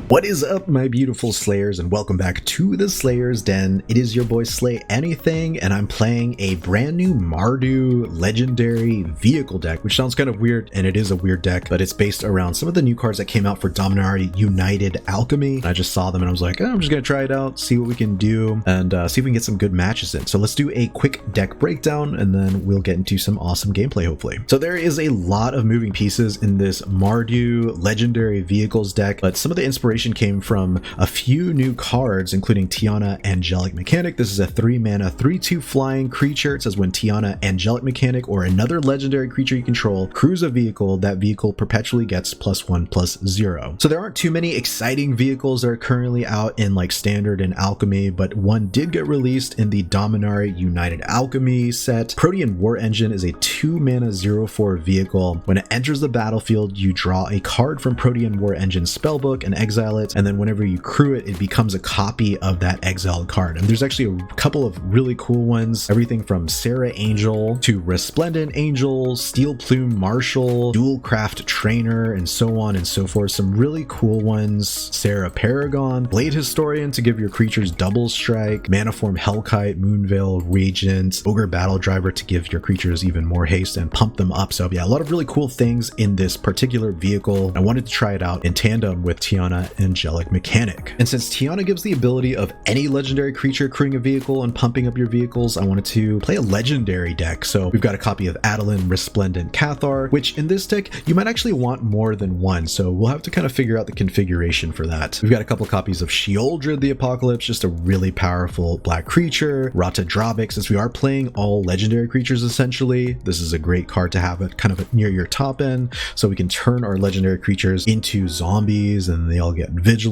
What is up, my beautiful Slayers, and welcome back to the Slayer's Den. It is your boy Slay Anything, and I'm playing a brand new Mardu Legendary Vehicle deck, which sounds kind of weird, and it is a weird deck, but it's based around some of the new cards that came out for Dominaria United Alchemy. I just saw them and I was like, I'm just gonna try it out, see what we can do, and see if we can get some good matches in. So let's do a quick deck breakdown, and then we'll get into some awesome gameplay, hopefully. So there is a lot of moving pieces in this Mardu Legendary Vehicles deck, but some of the inspiration came from a few new cards, including Tiana Angelic Mechanic. This is a 3-mana 3/2 flying creature. It says when Tiana Angelic Mechanic or another legendary creature you control crews a vehicle, that vehicle perpetually gets +1/+0. So there aren't too many exciting vehicles that are currently out in like standard and alchemy, but one did get released in the Dominaria United Alchemy set. Protean War Engine is a 2-mana 0/4 vehicle. When it enters the battlefield, you draw a card from Protean War Engine's spellbook and exile it, and then whenever you crew it, it becomes a copy of that exiled card. And there's actually a couple of really cool ones, everything from Sarah Angel to Resplendent Angel, Steel Plume Marshal, Dual Craft Trainer, and so on and so forth. Some really cool ones. Sarah Paragon, Blade Historian to give your creatures double strike, Manaform Hellkite, Moonveil Regent, Ogre Battle Driver to give your creatures even more haste and pump them up. So yeah, a lot of really cool things in this particular vehicle. I wanted to try it out in tandem with Tiana Angelic Mechanic. And since Tiana gives the ability of any legendary creature crewing a vehicle and pumping up your vehicles, I wanted to play a legendary deck. So we've got a copy of Adeline, Resplendent, Cathar, which in this deck you might actually want more than one, so we'll have to kind of figure out the configuration for that. We've got a couple copies of Sheoldred the Apocalypse, just a really powerful black creature. Ratadrabik, since we are playing all legendary creatures essentially, this is a great card to have it kind of near your top end, so we can turn our legendary creatures into zombies and they all get vigilance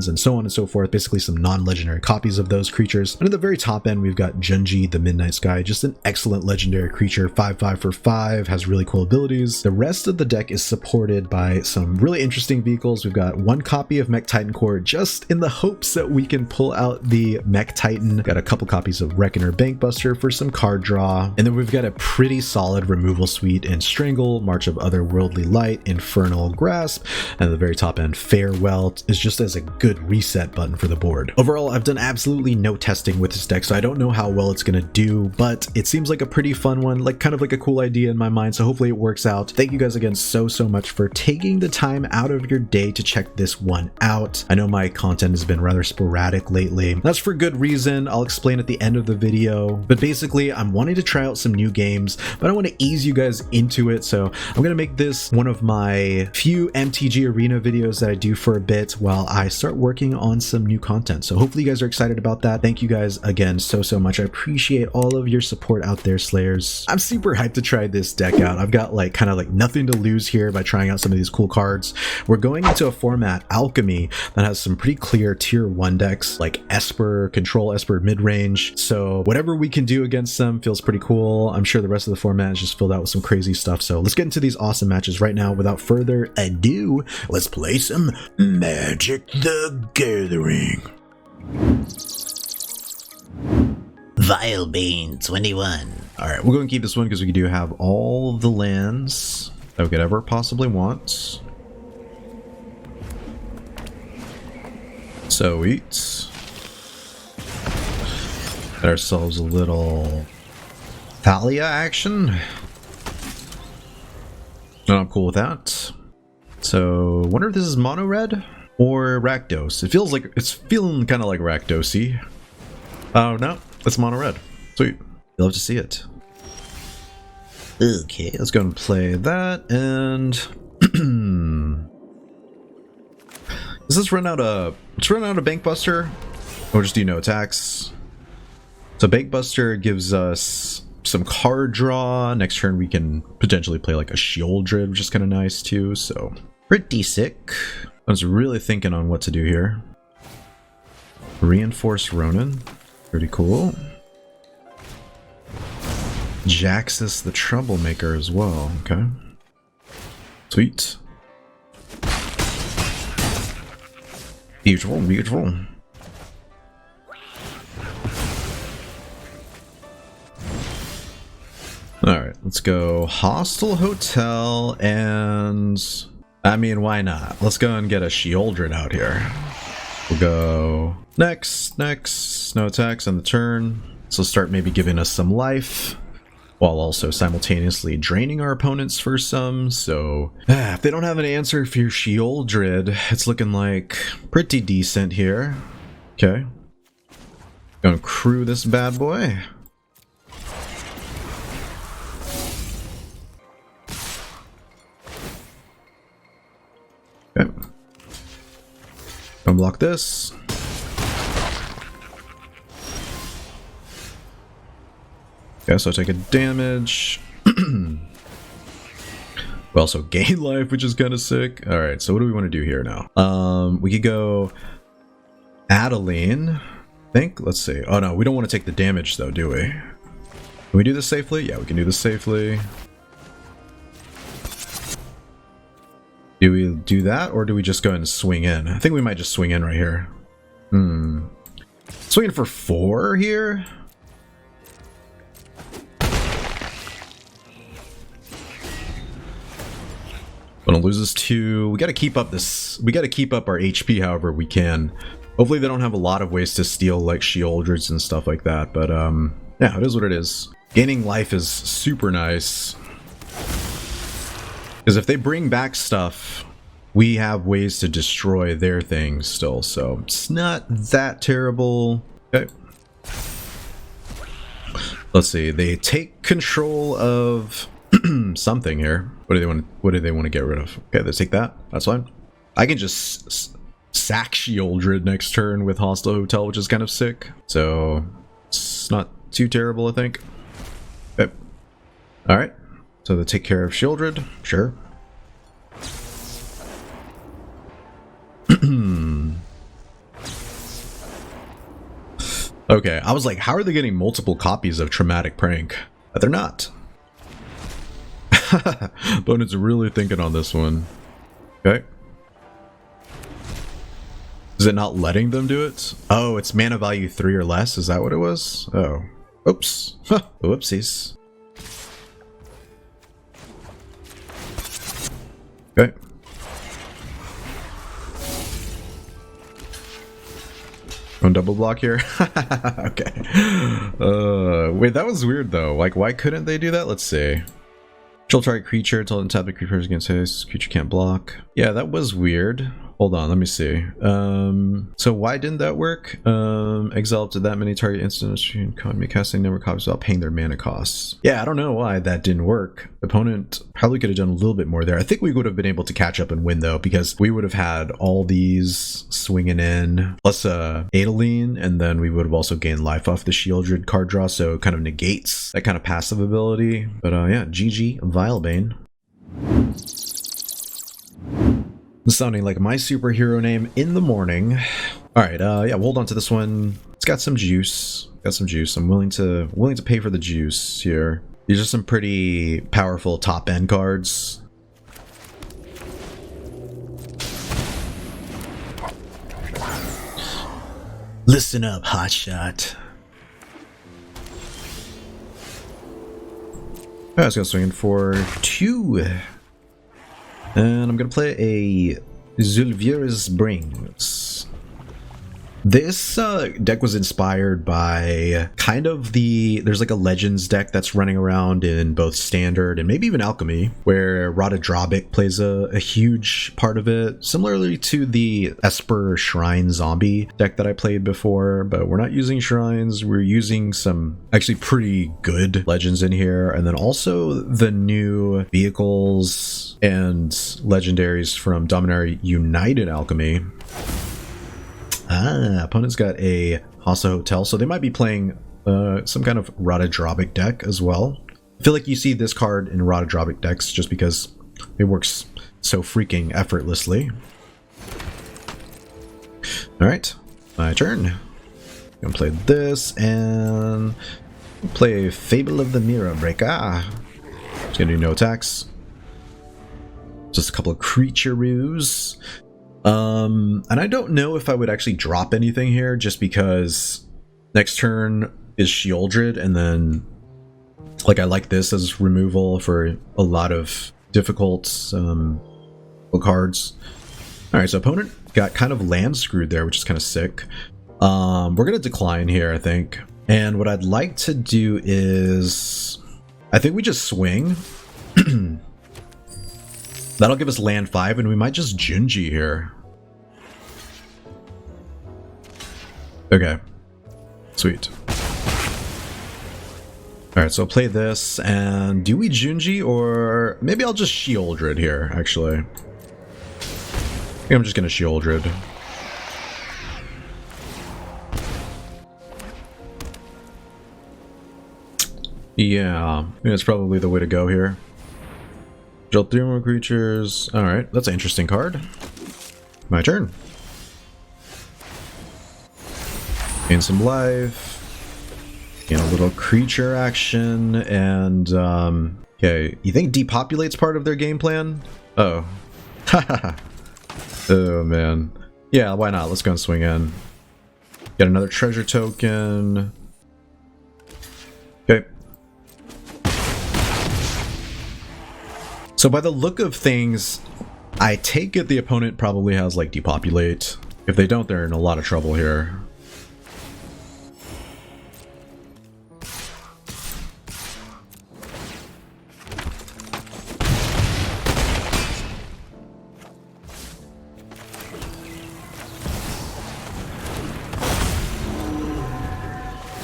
and so on and so forth, basically some non-legendary copies of those creatures. And at the very top end we've got Junji the Midnight Sky, just an excellent legendary creature, 5/5 for 5, has really cool abilities. The rest of the deck is supported by some really interesting vehicles. We've got one copy of Mechtitan Core just in the hopes that we can pull out the Mechtitan. Got a couple copies of Reckoner Bankbuster for some card draw, and then we've got a pretty solid removal suite in Strangle, March of Otherworldly Light, Infernal Grasp, and at the very top end Farewell is just as a good reset button for the board. Overall, I've done absolutely no testing with this deck, so I don't know how well it's gonna do, but it seems like a pretty fun one, like kind of like a cool idea in my mind, so hopefully it works out. Thank you guys again so much for taking the time out of your day to check this one out. I know my content has been rather sporadic lately. That's for good reason. I'll explain at the end of the video, but basically I'm wanting to try out some new games, but I want to ease you guys into it, so I'm gonna make this one of my few MTG Arena videos that I do for a bit while I start working on some new content. So hopefully you guys are excited about that. Thank you guys again so much. I appreciate all of your support out there, Slayers. I'm super hyped to try this deck out. I've got like kind of like nothing to lose here by trying out some of these cool cards. We're going into a format, Alchemy, that has some pretty clear tier 1 decks like Esper, Control Esper mid-range. So whatever we can do against them feels pretty cool. I'm sure the rest of the format is just filled out with some crazy stuff. So let's get into these awesome matches right now. Without further ado, let's play some Magic the Gathering. Vilebane 21. Alright, we're going to keep this one because we do have all of the lands that we could ever possibly want. Sweet. Get ourselves a little Thalia action. And I'm cool with that. So, wonder if this is mono red or Rakdos. It feels like it's feeling kind of like Rakdosy. Oh no, it's mono red. Sweet. You'll have to see it. Okay, Let's go and play that. And does this run out of? Let's run out of Bankbuster, or just do no attacks. So Bankbuster gives us some card draw. Next turn we can potentially play like a Sheoldred, which is kind of nice too. So pretty sick. I was really thinking on what to do here. Reinforced Ronin, pretty cool. Jaxus the Troublemaker as well, okay. Sweet. Beautiful, beautiful. Alright, let's go Hostile Hotel and I mean, why not? Let's go and get a Sheoldred out here. We'll go next, no attacks on the turn. So start maybe giving us some life, while also simultaneously draining our opponents for some. So if they don't have an answer for your Sheoldred, it's looking like pretty decent here. Okay. Gonna crew this bad boy. Okay. Unblock this. Okay, so I take a damage. We also gain life, which is kind of sick. All right, so what do we want to do here now? We could go Adeline, I think. Let's see. Oh no, we don't want to take the damage though, do we? Can we do this safely? Yeah, we can do this safely. Do we do that, or do we just go ahead and swing in? I think we might just swing in right here. Swinging for 4 here? Gonna lose this 2. We gotta keep up this. We gotta keep up our HP however we can. Hopefully they don't have a lot of ways to steal like Sheoldreds and stuff like that, but yeah, it is what it is. Gaining life is super nice. Because if they bring back stuff, we have ways to destroy their things still, so it's not that terrible. Okay. Let's see, they take control of something here. What do they want to get rid of? Okay, let's take that. That's fine. I can just sack Sheoldred next turn with Hostile Hotel, which is kind of sick. So it's not too terrible, I think. Okay. Alright. So they take care of Sheoldred. Sure. Okay, I was like, how are they getting multiple copies of Traumatic Prank? But they're not. Opponent's really thinking on this one. Okay. Is it not letting them do it? Oh, it's mana value 3 or less? Is that what it was? Oh. Oops. Huh. Whoopsies. Okay. On double block here? Okay. Wait, that was weird though. Like, why couldn't they do that? Let's see. Control target creature until untap the creature against his creature can't block. Yeah, that was weird. Hold on, let me see. So why didn't that work? Exile up to that many target instants and me casting number of copies without paying their mana costs. Yeah, I don't know why that didn't work. The opponent probably could have done a little bit more there. I think we would have been able to catch up and win though, because we would have had all these swinging in, plus Adeline, and then we would have also gained life off the Sheoldred card draw, so it kind of negates that kind of passive ability. But yeah, GG, Vilebane. Sounding like my superhero name in the morning. Alright, yeah, we'll hold on to this one. It's got some juice. I'm willing to pay for the juice here. These are some pretty powerful top end cards. Listen up, Hotshot. I was gonna swing in for 2. And I'm gonna play a Sulfurous Springs. This deck was inspired by kind of there's like a Legends deck that's running around in both Standard and maybe even Alchemy, where Ratadrabik plays a huge part of it, similarly to the Esper Shrine Zombie deck that I played before, but we're not using Shrines, we're using some actually pretty good Legends in here, and then also the new vehicles and legendaries from Dominaria United Alchemy. Opponent's got a Hostile Hotel, so they might be playing some kind of Ratadrabik deck as well. I feel like you see this card in Ratadrabik decks just because it works so freaking effortlessly. Alright, my turn. I'm gonna play this and play Fable of the Mire Breaker. Just gonna do no attacks. Just a couple of creature-roos. And I don't know if I would actually drop anything here, just because next turn is Sheoldred, and then like I like this as removal for a lot of difficult cards. Alright, so opponent got kind of land screwed there, which is kind of sick. We're going to decline here, I think. And what I'd like to do is... I think we just swing. That'll give us land 5, and we might just Junji here. Okay. Sweet. Alright, so I'll play this, and do we Junji, or... Maybe I'll just Sheoldred here, actually. I think I'm just gonna Sheoldred. Yeah, I think that's probably the way to go here. Draw 3 more creatures. Alright, that's an interesting card. My turn. Gain some life. Gain a little creature action, and okay, you think depopulate's part of their game plan? Oh. Oh man. Yeah, why not? Let's go and swing in. Get another treasure token. Okay. So by the look of things, I take it the opponent probably has like depopulate. If they don't, they're in a lot of trouble here.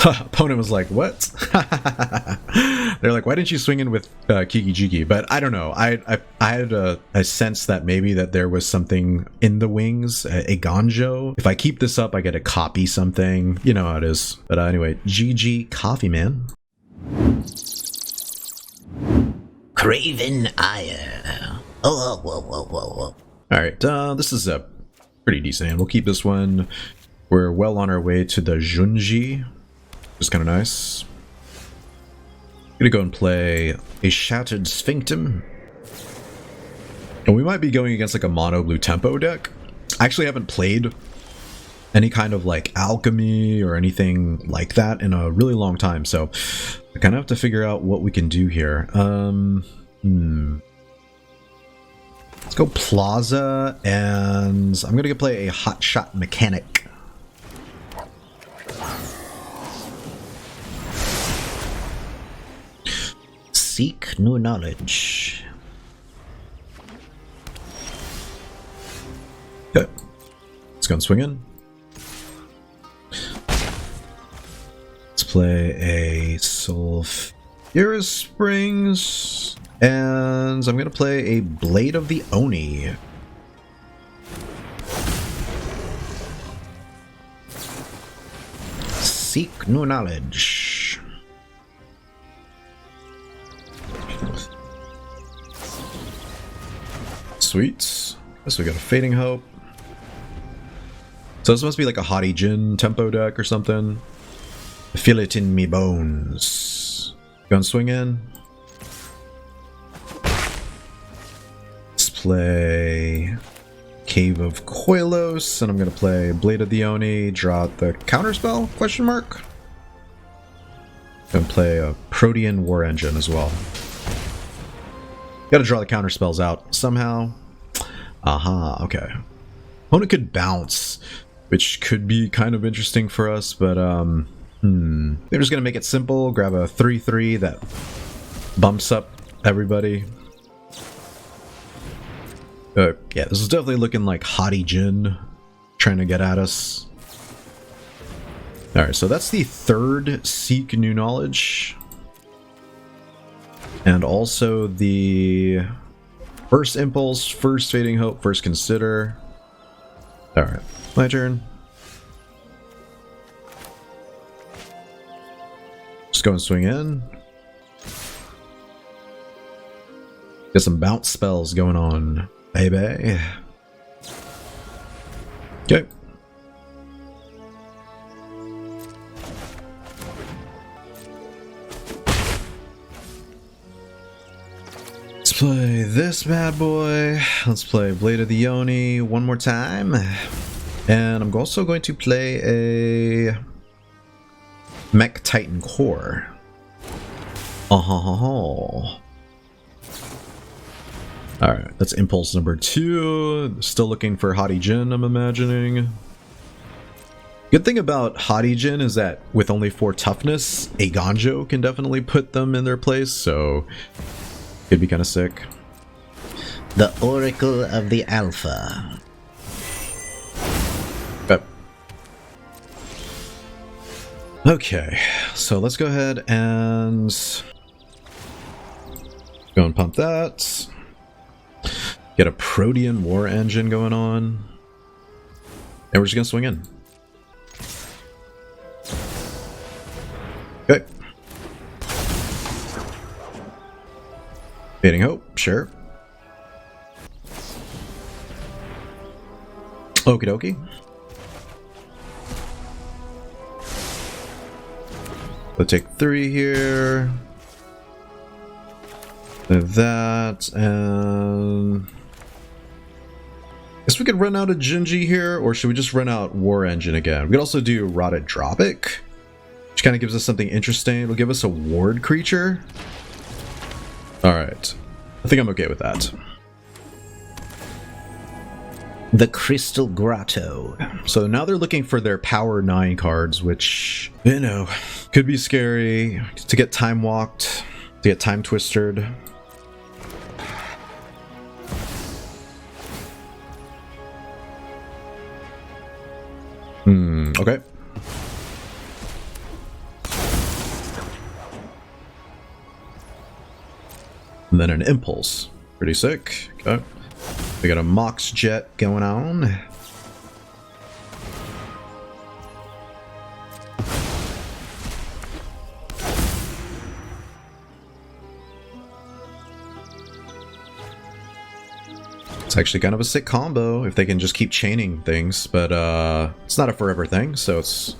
Opponent was like, what? They're like, why didn't you swing in with Kiki Jiki? But I don't know. I had a sense that maybe that there was something in the wings, Eiganjo. If I keep this up, I get to copy something. You know how it is. But anyway, GG coffee, man. Craven Ire. Oh, whoa, whoa, whoa, whoa. Alright, this is a pretty decent hand. We'll keep this one. We're well on our way to the Junji. Which is kind of nice. Gonna go and play a Shattered Sanctum. And we might be going against like a mono blue tempo deck. I actually haven't played any kind of like alchemy or anything like that in a really long time, so I kind of have to figure out what we can do here. Let's go Plaza, and I'm gonna play a Hotshot Mechanic. Seek new knowledge. Okay. Let's go and swing in. Let's play a Sulfurous Springs. And I'm going to play a Blade of the Oni. Seek new knowledge. Sweet. Guess we got a Fading Hope. So this must be like a Hottie Jin tempo deck or something. I feel it in me bones. Go and swing in. Let's play Cave of Koilos, and I'm gonna play Blade of the Oni, draw out the counterspell, question mark. Gonna play a Protean War Engine as well. Gotta draw the counterspells out somehow. Aha, okay. Opponent could bounce, which could be kind of interesting for us, but they're just gonna make it simple, grab a 3/3 that bumps up everybody. Yeah, this is definitely looking like Hottie Jin trying to get at us. Alright, so that's the third Seek New Knowledge. And also the first Impulse, first Fading Hope, first Consider. Alright, my turn. Just go and swing in. Get some bounce spells going on, baby. Okay. Let's play this bad boy. Let's play Blade of the Oni one more time. And I'm also going to play a Mechtitan Core. Alright, that's impulse number 2. Still looking for Hottie Jin, I'm imagining. Good thing about Hottie Jin is that with only 4 toughness, Eiganjo can definitely put them in their place, so could be kind of sick. The Oracle of the Alpha. Okay, so let's go ahead and go and pump that. Get a Protean War Engine going on. And we're just gonna swing in. Okay. Fading Hope, sure. Okie dokie. We'll take 3 here. That, and I guess we could run out of Junji here, or should we just run out War Engine again? We could also do Ratadrabik, which kind of gives us something interesting. It'll give us a ward creature. Alright. I think I'm okay with that. The Crystal Grotto. So now they're looking for their Power 9 cards, which, you know, could be scary. To get Time Walked, to get Time Twistered. Okay. And then an Impulse. Pretty sick. Okay. We got a Mox Jet going on. It's actually kind of a sick combo if they can just keep chaining things, but it's not a forever thing, so it's...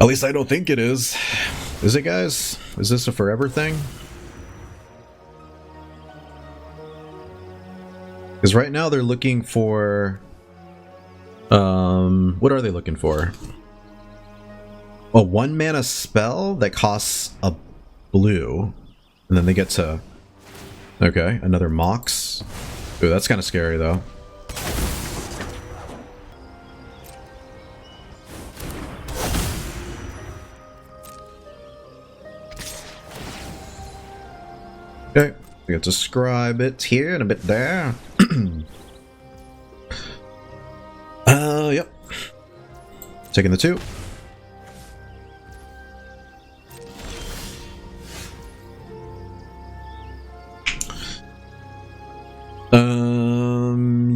At least I don't think it is. Is it, guys? Is this a forever thing? Because right now they're looking for... what are they looking for? A 1 mana spell that costs a blue. And then they get to... Okay, another Mox. Ooh, that's kind of scary though. Okay, we get to scribe it here and a bit there. Yep. Taking the 2.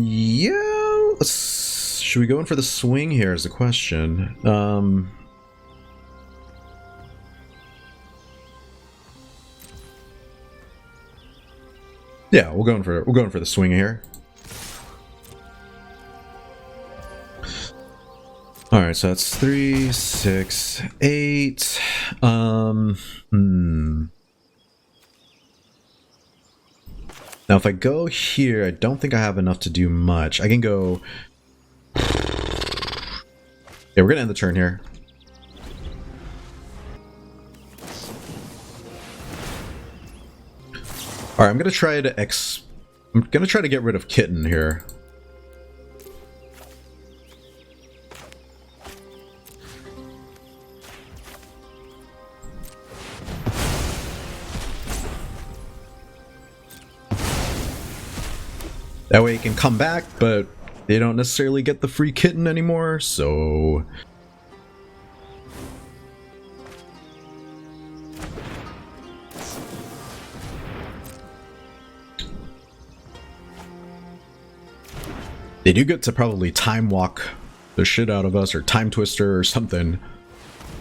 Yeah. Should we go in for the swing here is the question. Yeah, we're going for the swing here. All right, so that's 3, 6, 8. Now, if I go here, I don't think I have enough to do much. I can go... Yeah, we're gonna end the turn here. All right, I'm gonna try to get rid of Kitten here. That way he can come back, but they don't necessarily get the free Kitten anymore, so... They do get to probably Time Walk the shit out of us, or Time Twister or something.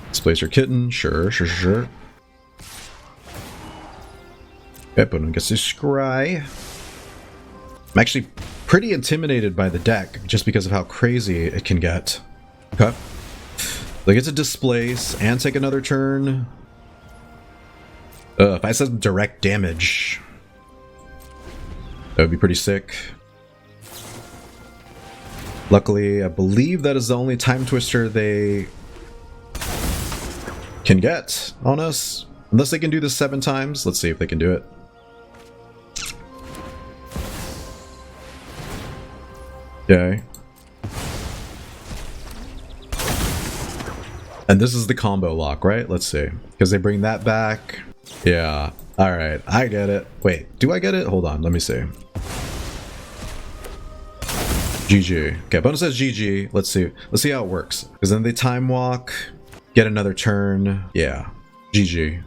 Displace your Kitten, sure. Okay, but I guess this Scry. I'm actually pretty intimidated by the deck, just because of how crazy it can get. Okay. They get to displace and take another turn. If I said direct damage, that would be pretty sick. Luckily, I believe that is the only Time Twister they can get on us. Unless they can do this 7 times. Let's see if they can do it. Okay. And this is the combo lock, right? Let's see. Because they bring that back. Yeah. Alright, I get it. Wait, do I get it? Hold on, let me see. GG. Okay, opponent says GG. Let's see. Let's see how it works. Because then they time walk, get another turn. Yeah. GG.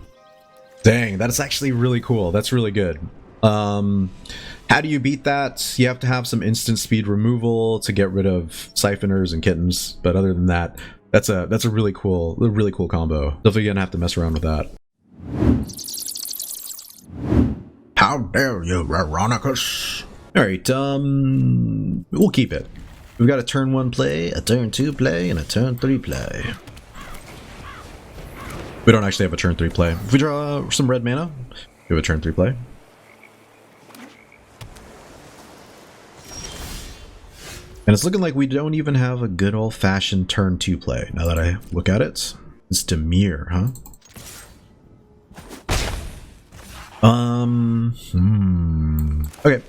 Dang, that's actually really cool. That's really good. How do you beat that? You have to have some instant speed removal to get rid of siphoners and kittens. But other than that, that's a really cool combo. Definitely gonna have to mess around with that. How dare you, Veronicus? Alright, we'll keep it. We've got a turn 1 play, a turn 2 play, and a turn 3 play. We don't actually have a turn 3 play. If we draw some red mana, we have a turn 3 play. And it's looking like we don't even have a good old-fashioned turn 2 play, now that I look at it. It's to Mire, huh? Okay.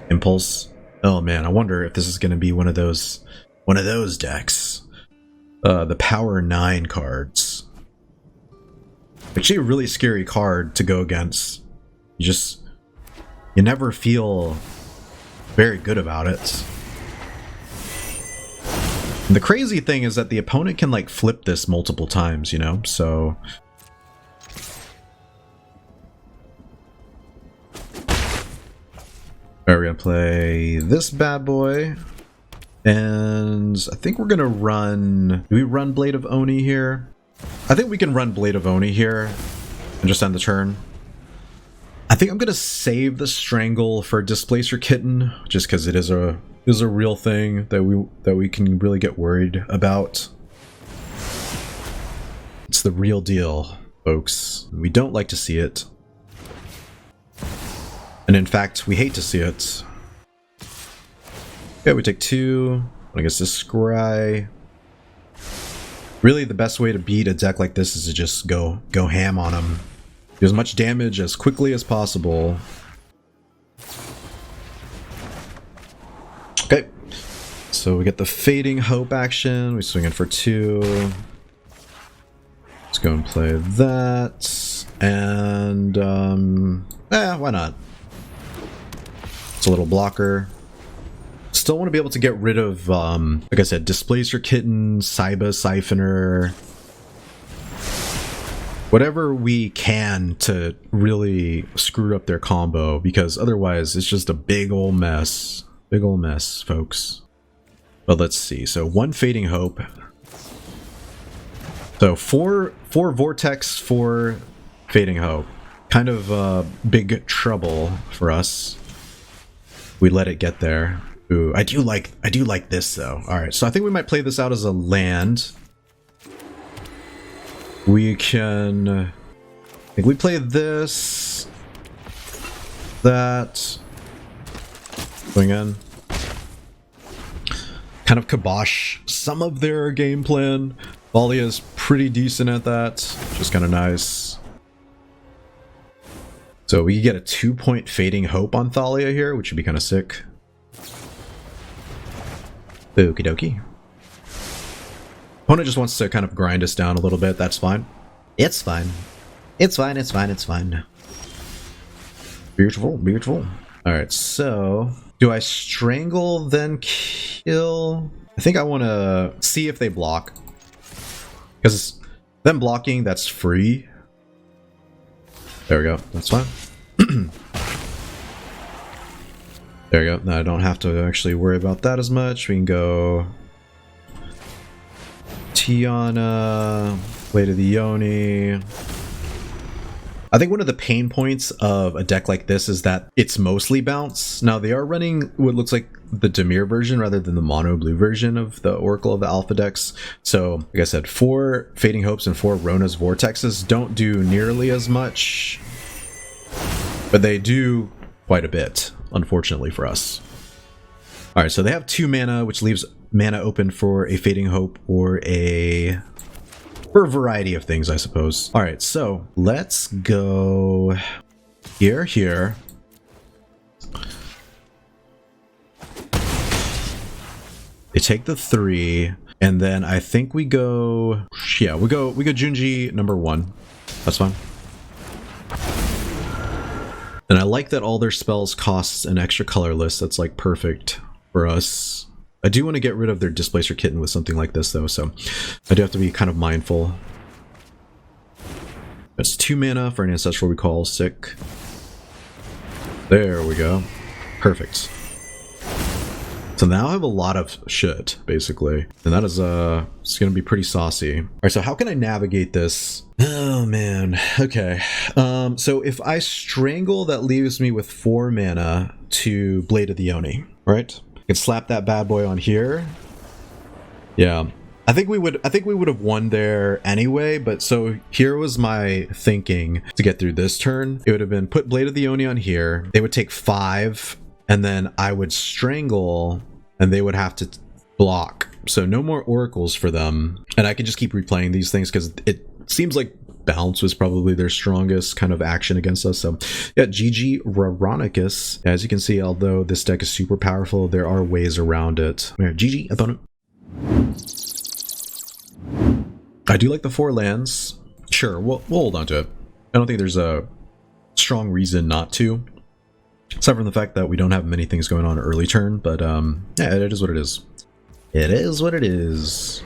Impulse. Oh man, I wonder if this is going to be one of those decks. The Power 9 cards. Actually a really scary card to go against. You never feel very good about it. And the crazy thing is that the opponent can like flip this multiple times, you know? So we're gonna play this bad boy. And I think we're gonna run... Do we run Blade of Oni here? I think we can run Blade of Oni here and just end the turn. I think I'm gonna save the Strangle for Displacer Kitten, just because it is a real thing that we can really get worried about. It's the real deal, folks. We don't like to see it. And in fact, we hate to see it. Okay, we take 2. I guess this Scry. Really, the best way to beat a deck like this is to just go ham on them. Do as much damage as quickly as possible. Okay. So we get the Fading Hope action. We swing in for 2. Let's go and play that. And, why not? It's a little blocker. Still want to be able to get rid of, like I said, Displacer Kitten, Saiba Siphoner. Whatever we can to really screw up their combo, because otherwise it's just a big ol' mess. Big ol' mess, folks. But let's see. So 1 Fading Hope. So 4 Vortex, 4 Fading Hope. Kind of big trouble for us. We let it get there. Ooh, I do like this though. Alright, so I think we might play this out as a land. We can... I think we play this... That... Swing in. Kind of kibosh some of their game plan. Thalia is pretty decent at that, which is kind of nice. So we could get a 2-point Fading Hope on Thalia here, which would be kind of sick. Okie dokie. Opponent just wants to kind of grind us down a little bit. That's fine. It's fine. It's fine, it's fine, it's fine. Beautiful, beautiful. Alright, so... Do I Strangle, then kill? I think I want to see if they block. Because them blocking, that's free. There we go. That's fine. There we go. Now I don't have to actually worry about that as much. We can go... Tiana, Blade of the Yoni. I think one of the pain points of a deck like this is that it's mostly bounce. Now they are running what looks like the Dimir version rather than the mono blue version of the Oracle of the Alpha decks. So, like I said, 4 Fading Hopes and 4 Rona's Vortexes don't do nearly as much, but they do quite a bit, unfortunately for us. Alright, so they have 2 mana, which leaves mana open for a Fading Hope or for a variety of things, I suppose. Alright, so let's go here. They take the 3, and then I think we go... Yeah, we go Junji number 1. That's fine. And I like that all their spells cost an extra colorless. That's like perfect for us. I do want to get rid of their Displacer Kitten with something like this though, so I do have to be kind of mindful. That's 2 mana for an Ancestral Recall. Sick. There we go. Perfect. So now I have a lot of shit, basically. And that is, it's gonna be pretty saucy. Alright, so how can I navigate this? Oh, man. Okay. So if I Strangle, that leaves me with 4 mana to Blade of the Oni, right? I can slap that bad boy on here. Yeah. I think we would have won there anyway, but so here was my thinking to get through this turn. It would have been put Blade of the Oni on here. They would take 5, and then I would Strangle, and they would have to block. So no more Oracles for them. And I could just keep replaying these things because it seems like Bounce was probably their strongest kind of action against us. So yeah, GG Raranicus. As you can see, although this deck is super powerful, there are ways around it. GG, opponent. I do like the 4 lands. Sure, we'll hold on to it. I don't think there's a strong reason not to. Aside from the fact that we don't have many things going on early turn, but yeah, it is what it is. It is what it is.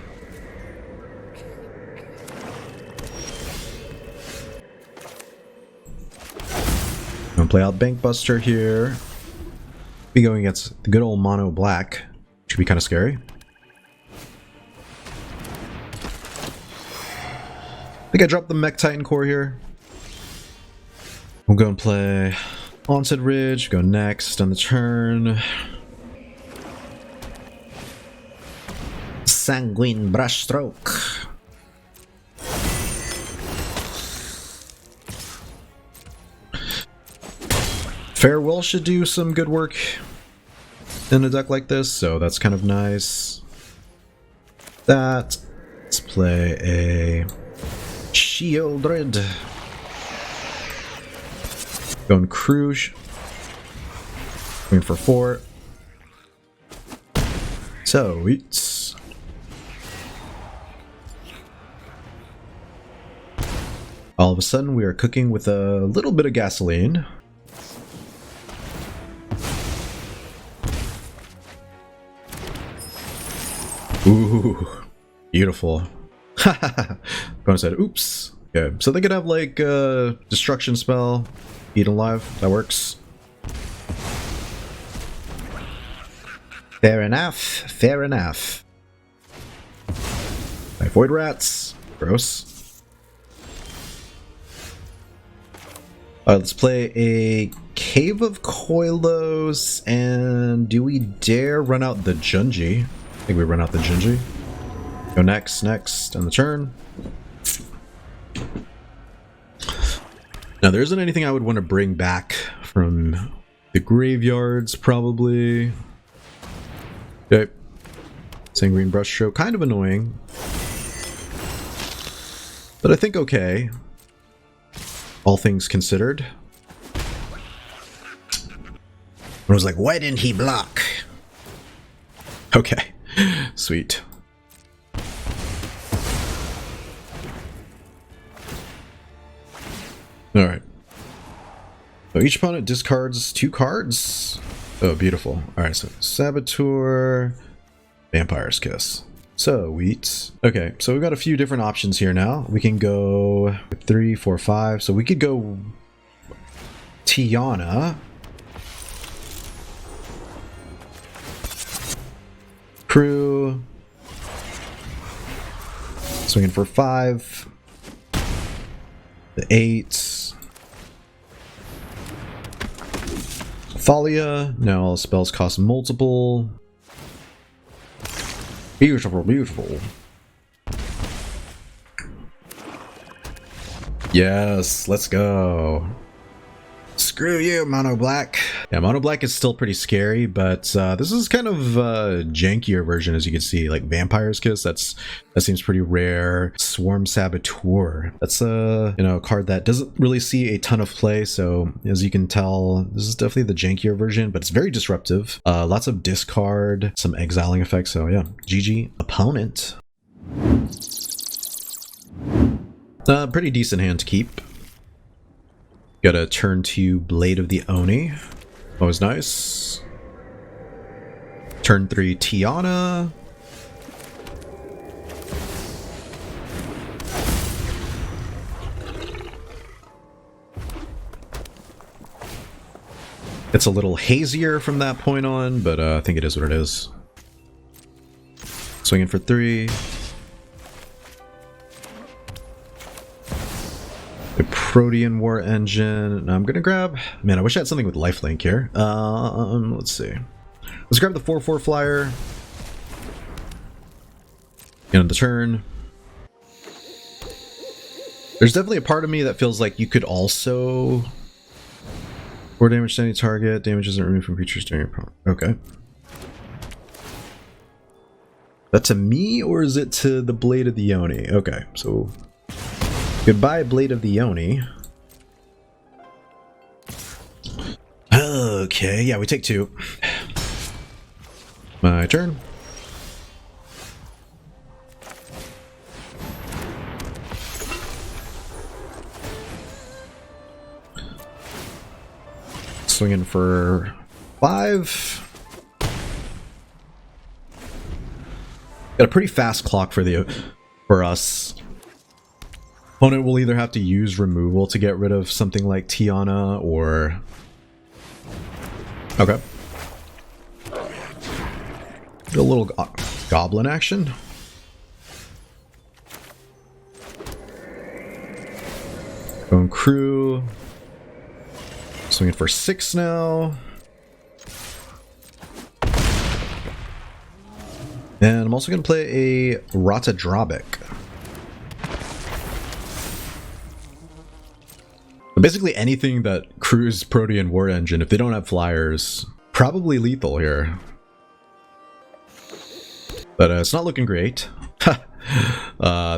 I'm gonna play out Bankbuster here. Be going against the good old mono black. Should be kind of scary. I think I dropped the Mechtitan Core here. We'll go and play Onset Ridge, go next on the turn. Sanguine Brushstroke. Farewell should do some good work in a deck like this, so that's kind of nice. Let's play a Sheoldred. Going Cruise. Going for 4. So, it's... all of a sudden, we are cooking with a little bit of gasoline. Ooh, beautiful. Opponent said, oops. Okay, so they could have like a destruction spell, eat alive. That works. Fair enough. Fair enough. Void Rats. Gross. Let's play a Cave of Koilos, and do we dare run out the Junji? I think we run out the Junji. Go next on the turn. Now there isn't anything I would want to bring back from the graveyards, probably. Okay. Sanguine Brushstroke, kind of annoying. But I think okay. All things considered. I was like, why didn't he block? Okay. Sweet. Alright. So each opponent discards 2 cards. Oh, beautiful. Alright, so Saboteur, Vampire's Kiss. Sweet. Okay, so we've got a few different options here now. We can go 3, 4, 5. So we could go Tiana. Crew. Swinging for 5. The 8. Thalia. Now all spells cost multiple. Beautiful, beautiful. Yes, let's go. Screw you, Mono Black. Yeah, Mono Black is still pretty scary, but this is kind of a jankier version, as you can see. Like Vampire's Kiss, that seems pretty rare. Swarm Saboteur, that's a card that doesn't really see a ton of play. So as you can tell, this is definitely the jankier version, but it's very disruptive. Lots of discard, some exiling effects. So yeah, GG opponent. Pretty decent hand to keep. Got a turn 2 Blade of the Oni. Always nice. Turn 3 Tiana. It's a little hazier from that point on, but I think it is what it is. Swinging for 3. The Protean War Engine. I'm gonna grab... Man, I wish I had something with lifelink here. Let's see. Let's grab the 4/4 flyer. End of the turn. There's definitely a part of me that feels like you could also... 4 damage to any target. Damage isn't removed from creatures during your power. Okay. That to me, or is it to the Blade of the Oni? Okay, so... Goodbye, Blade of the Oni. Okay, yeah, we take 2. My turn. Swinging for 5. Got a pretty fast clock for us. Opponent will either have to use removal to get rid of something like Tiana, or... Okay. A little goblin action. Going crew. Swinging for 6 now. And I'm also going to play a Ratadrabik. Basically anything that crews Protean War Engine, if they don't have flyers, probably lethal here. But it's not looking great.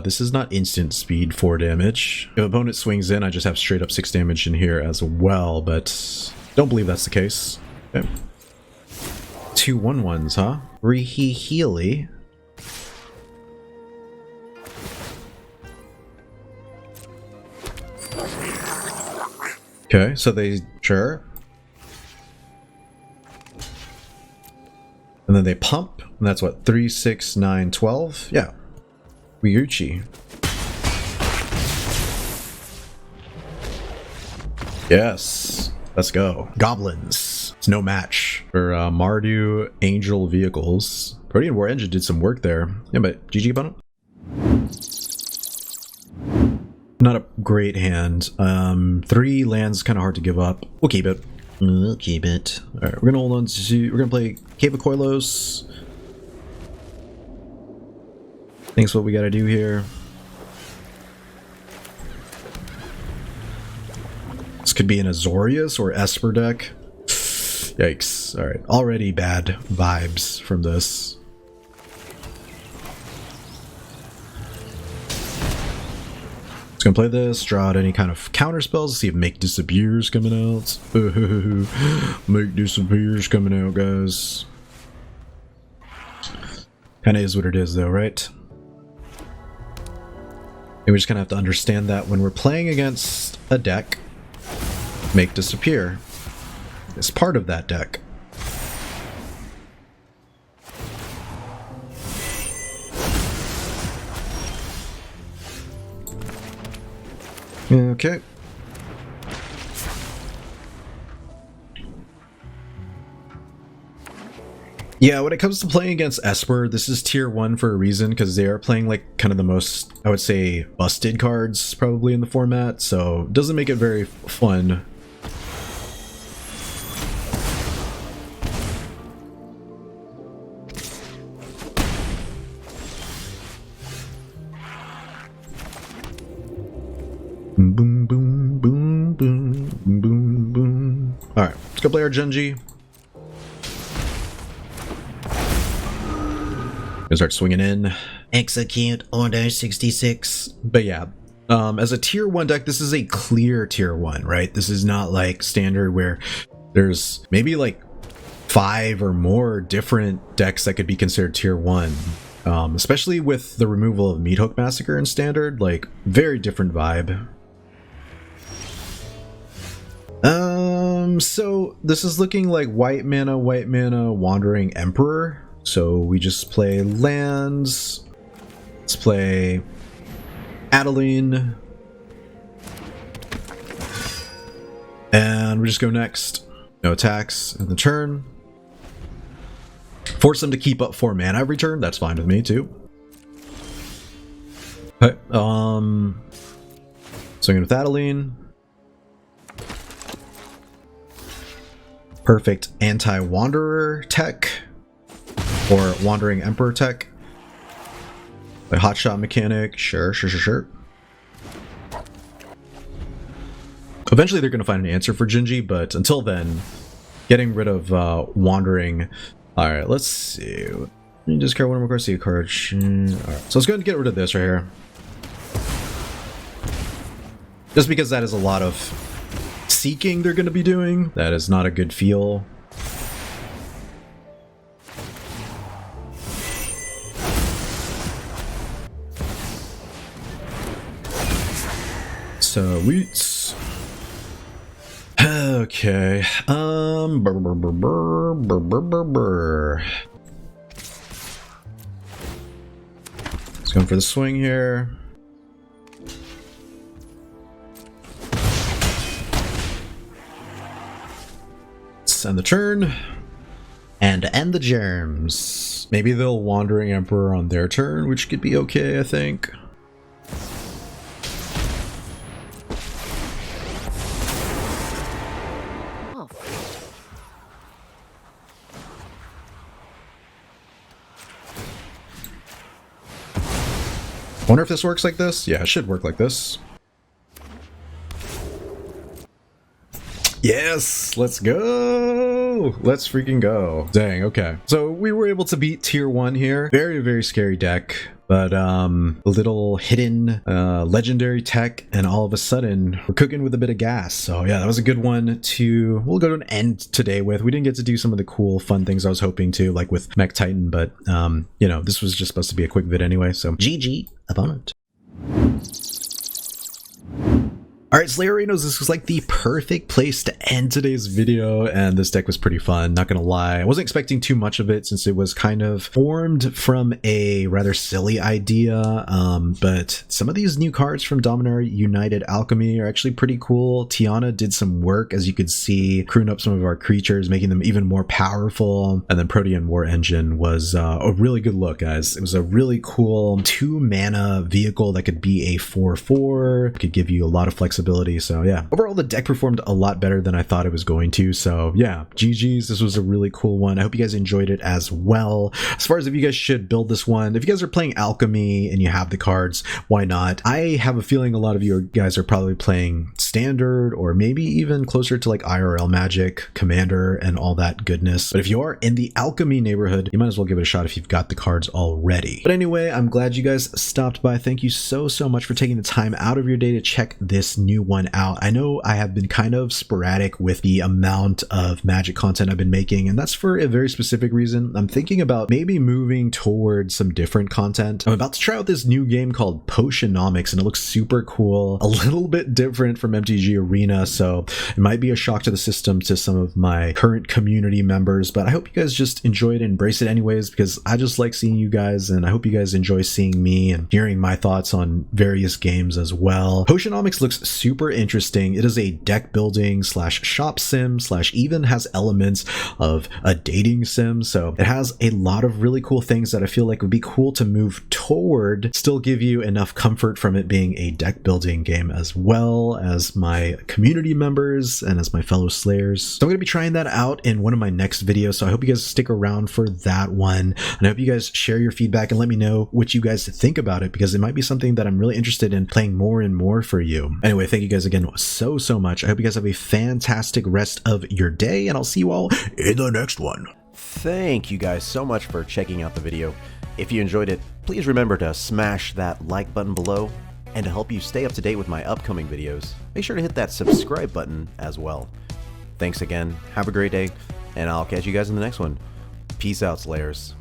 This is not instant speed 4 damage. If opponent swings in, I just have straight up 6 damage in here as well, but don't believe that's the case. Okay. 2 1/1s, huh? Healy. Okay, so they... Sure. And then they pump, and that's what, 3, 6, 9, 12? Yeah. Ryuchi. Yes. Let's go. Goblins. It's no match for Mardu Angel Vehicles. Protean War Engine did some work there. Yeah, but GG opponent. Not a great hand. 3 lands kind of hard to give up. We'll keep it. We'll keep it. Alright, we're gonna hold on to... We're gonna play Caves of Koilos. I think that's what we gotta do here. This could be an Azorius or Esper deck. Yikes. Alright, already bad vibes from this. Gonna play this, draw out any kind of counter spells, see if Make Disappears coming out. Make Disappears coming out, guys. Kinda is what it is though, right? And we just kinda have to understand that when we're playing against a deck, Make Disappear is part of that deck. Okay. Yeah, when it comes to playing against Esper, this is tier 1 for a reason, because they are playing like kind of the most, I would say, busted cards probably in the format, so it doesn't make it very fun. Boom, boom, boom, boom, boom, boom. go play our Junji. Gonna start swinging in. Execute Order 66. But yeah, as a tier 1 deck, this is a clear tier 1, right? This is not like standard where there's maybe like 5 or more different decks that could be considered tier 1. Especially with the removal of Meathook Massacre in standard, like very different vibe. So this is looking like white mana, Wandering Emperor. So we just play lands. Let's play Adeline. And we just go next. No attacks in the turn. Force them to keep up 4 mana every turn. That's fine with me too. Okay, swinging with Adeline. Perfect anti-wanderer tech. Or Wandering Emperor tech. Like Hotshot Mechanic. Sure. Eventually they're going to find an answer for Junji, but until then, getting rid of Wandering. Alright, let's see. Let me discard one more card, see a card. Alright, so let's go ahead and get rid of this right here. Just because that is a lot of seeking they're going to be doing. That is not a good feel. So we... Okay. Let's go for the swing here. Let's end the turn. And end the germs. Maybe they'll Wandering Emperor on their turn, which could be okay, I think. Wonder if this works like this? Yeah, it should work like this. Yes! Let's go! Let's freaking go. Dang, okay. So we were able to beat tier 1 here. Very, very scary deck. But a little hidden legendary tech, and all of a sudden we're cooking with a bit of gas. So yeah, that was a good one we'll go to an end today with. We didn't get to do some of the cool fun things I was hoping to, like with Mechtitan, but you know, this was just supposed to be a quick vid anyway, so GG, opponent. Alright, Slayer Arenas, this was like the perfect place to end today's video, and this deck was pretty fun, not gonna lie. I wasn't expecting too much of it since it was kind of formed from a rather silly idea, but some of these new cards from Dominaria United Alchemy are actually pretty cool. Tiana did some work, as you could see, crewing up some of our creatures, making them even more powerful, and then Protean War Engine was a really good look, guys. It was a really cool 2-mana vehicle that could be a 4/4, could give you a lot of flexibility. So yeah, overall the deck performed a lot better than I thought it was going to. So yeah, GG's, this was a really cool one. I hope you guys enjoyed it as well. As far as if you guys should build this one, if you guys are playing Alchemy and you have the cards, why not? I have a feeling a lot of you guys are probably playing Standard, or maybe even closer to like IRL Magic, Commander, and all that goodness. But if you are in the Alchemy neighborhood, you might as well give it a shot if you've got the cards already. But anyway, I'm glad you guys stopped by. Thank you so much for taking the time out of your day to check this new one out. I know I have been kind of sporadic with the amount of Magic content I've been making, and that's for a very specific reason. I'm thinking about maybe moving towards some different content. I'm about to try out this new game called Potionomics, and it looks super cool, a little bit different from MTG Arena, so it might be a shock to the system to some of my current community members, but I hope you guys just enjoy it and embrace it anyways, because I just like seeing you guys, and I hope you guys enjoy seeing me and hearing my thoughts on various games as well. Potionomics looks super interesting. It is a deck building slash shop sim slash even has elements of a dating sim, so it has a lot of really cool things that I feel like would be cool to move toward, still give you enough comfort from it being a deck building game as well as my community members and as my fellow slayers. So I'm going to be trying that out in one of my next videos, so I hope you guys stick around for that one, and I hope you guys share your feedback and let me know what you guys think about it, because it might be something that I'm really interested in playing more and more for you. Anyway, Anyway, thank you guys again so much. I hope you guys have a fantastic rest of your day, and I'll see you all in the next one. Thank you guys so much for checking out the video. If you enjoyed it, please remember to smash that like button below, and to help you stay up to date with my upcoming videos, make sure to hit that subscribe button as well. Thanks again, have a great day, and I'll catch you guys in the next one. Peace out, Slayers.